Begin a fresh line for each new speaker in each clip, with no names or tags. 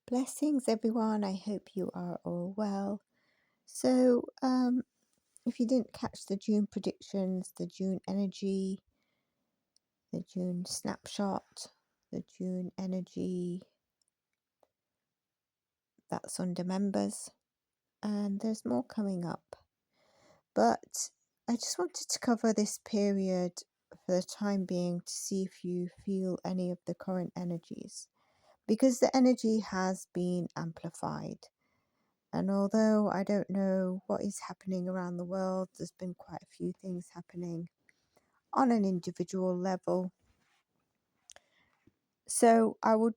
Blessings, everyone. I hope you are all well. So, if you didn't catch the June predictions, the June energy, the June snapshot, the June energy, that's under members, and there's more coming up. But I just wanted to cover this period for the time being to see if you feel any of the current energies, because the energy has been amplified. And although I don't know what is happening around the world, there's been quite a few things happening on an individual level. So I would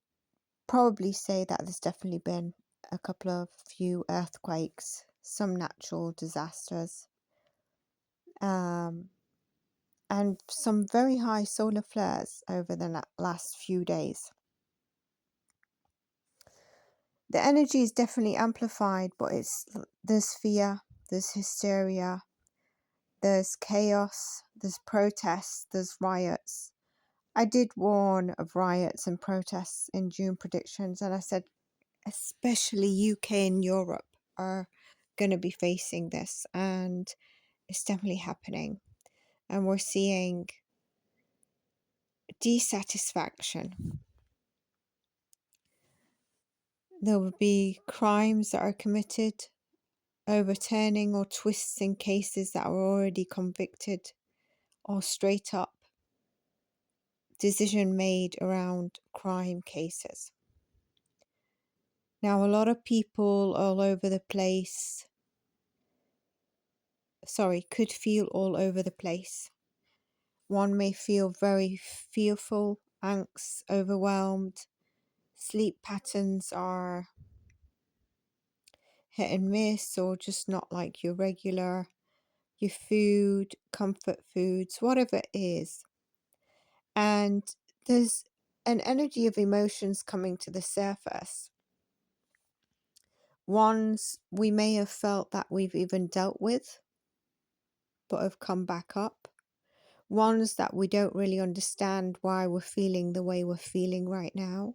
probably say that there's definitely been a couple of few earthquakes, some natural disasters, and some very high solar flares over the last few days. The energy is definitely amplified, but there's fear, there's hysteria, there's chaos, there's protests, there's riots. I did warn of riots and protests in June predictions, and I said especially UK and Europe are going to be facing this, and it's definitely happening. And we're seeing dissatisfaction. There will be crimes that are committed, overturning or twists in cases that are already convicted, or straight up decision made around crime cases. Now, a lot of people all over the place, could feel all over the place. One may feel very fearful, anxious, overwhelmed. Sleep patterns are hit and miss, or just not like your regular, your food, comfort foods, whatever it is. And there's an energy of emotions coming to the surface. Ones we may have felt that we've even dealt with, but have come back up. Ones that we don't really understand why we're feeling the way we're feeling right now.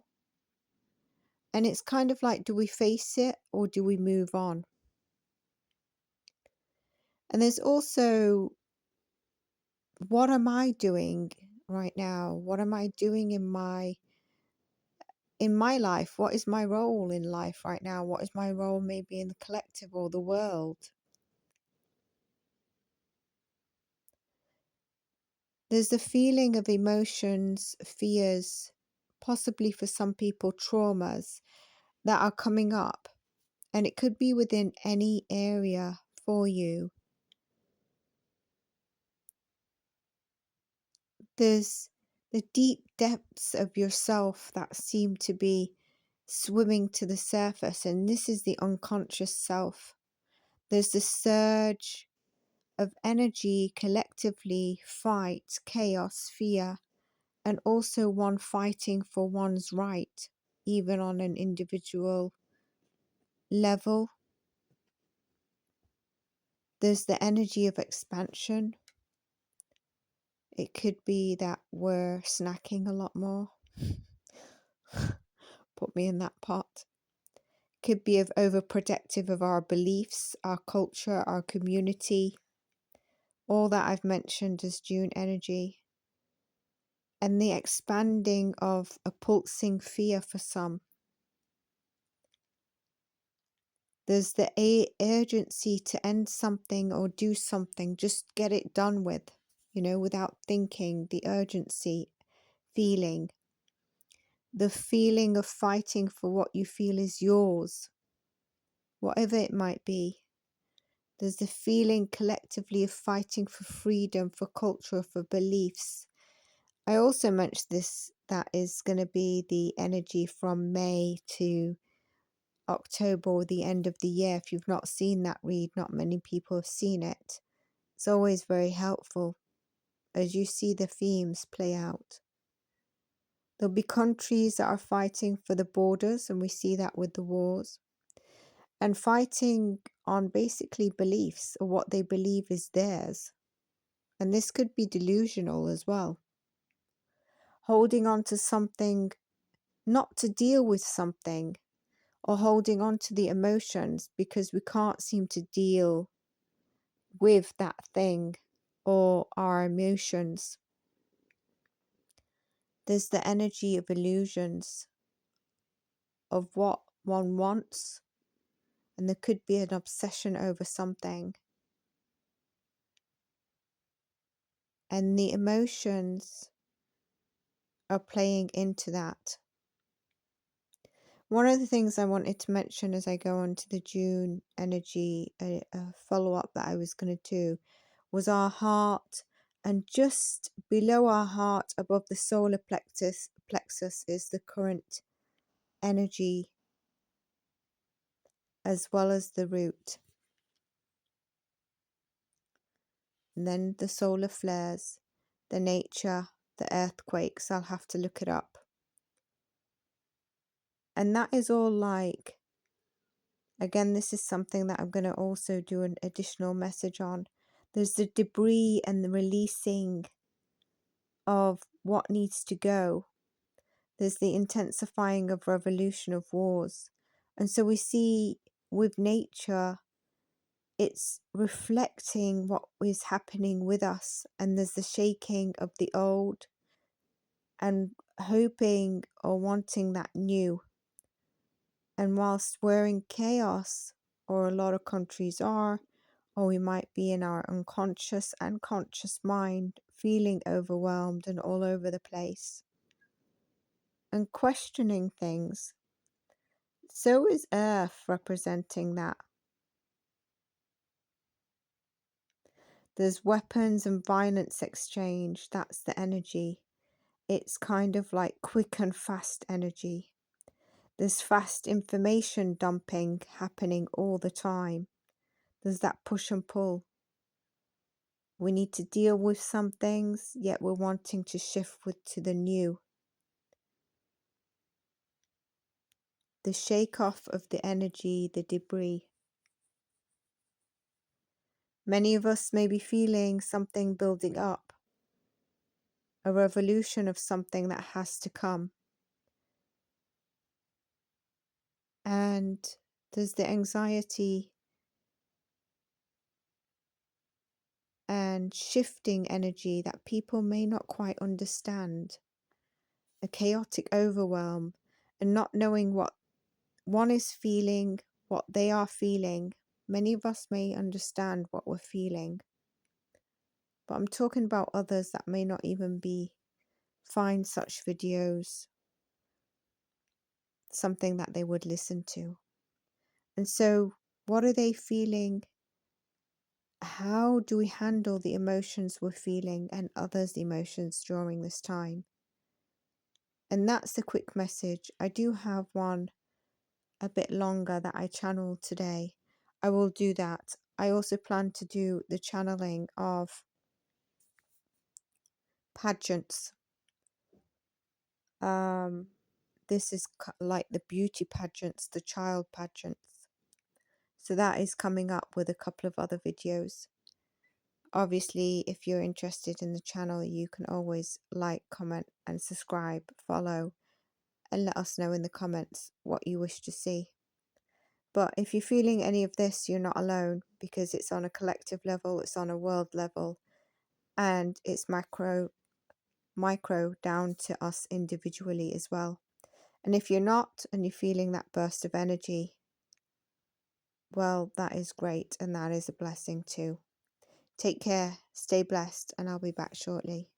And it's kind of like, do we face it or do we move on? And there's also, what am I doing right now? What am I doing in my life? What is my role in life right now? What is my role maybe in the collective or the world? There's the feeling of emotions, fears, possibly for some people traumas that are coming up. And it could be within any area for you. There's the deep depths of yourself that seem to be swimming to the surface, and this is the unconscious self. There's the surge of energy, collectively fight, chaos, fear, and also one fighting for one's right, even on an individual level. There's the energy of expansion. It could be that we're snacking a lot more. Put me in that pot. Could be of overprotective of our beliefs, our culture, our community. All that I've mentioned as June energy. And the expanding of a pulsing fear for some. There's the urgency to end something or do something, just get it done with, without thinking, the urgency feeling. The feeling of fighting for what you feel is yours, whatever it might be. There's the feeling collectively of fighting for freedom, for culture, for beliefs. I also mentioned this, that is going to be the energy from May to October, or the end of the year. If you've not seen that read, not many people have seen it. It's always very helpful as you see the themes play out. There'll be countries that are fighting for the borders, and we see that with the wars, and fighting on basically beliefs or what they believe is theirs. And this could be delusional as well. Holding on to something, not to deal with something, or holding on to the emotions because we can't seem to deal with that thing or our emotions. There's the energy of illusions of what one wants, and there could be an obsession over something. And the emotions are playing into that. One of the things I wanted to mention as I go on to the June energy, a follow-up that I was going to do, was our heart. And just below our heart, above the solar plexus is the current energy, as well as the root. And then the solar flares, the nature, the earthquakes. I'll have to look it up. And that is all like, again, this is something that I'm going to also do an additional message on. There's the debris and the releasing of what needs to go. There's the intensifying of revolution of wars. And so we see with nature, it's reflecting what is happening with us. And there's the shaking of the old and hoping or wanting that new. And whilst we're in chaos, or a lot of countries are, or we might be in our unconscious and conscious mind, feeling overwhelmed and all over the place, and questioning things, so is Earth representing that. There's weapons and violence exchange, that's the energy. It's kind of like quick and fast energy. There's fast information dumping happening all the time. There's that push and pull. We need to deal with some things, yet we're wanting to shift to the new. The shake off of the energy, the debris. Many of us may be feeling something building up, a revolution of something that has to come. And there's the anxiety and shifting energy that people may not quite understand. A chaotic overwhelm and not knowing what one is feeling, what they are feeling. Many of us may understand what we're feeling, but I'm talking about others that may not even find such videos something that they would listen to. And so what are they feeling? How do we handle the emotions we're feeling and others' emotions during this time? And that's the quick message. I do have one a bit longer that I channeled today. I will do that. I also plan to do the channeling of pageants. This is like the beauty pageants, the child pageants. So that is coming up with a couple of other videos. Obviously, if you're interested in the channel, you can always like, comment and subscribe, follow, and let us know in the comments what you wish to see. But if you're feeling any of this, you're not alone, because it's on a collective level, it's on a world level, and it's micro down to us individually as well. And if you're not, and you're feeling that burst of energy, well, that is great, and that is a blessing too. Take care, stay blessed, and I'll be back shortly.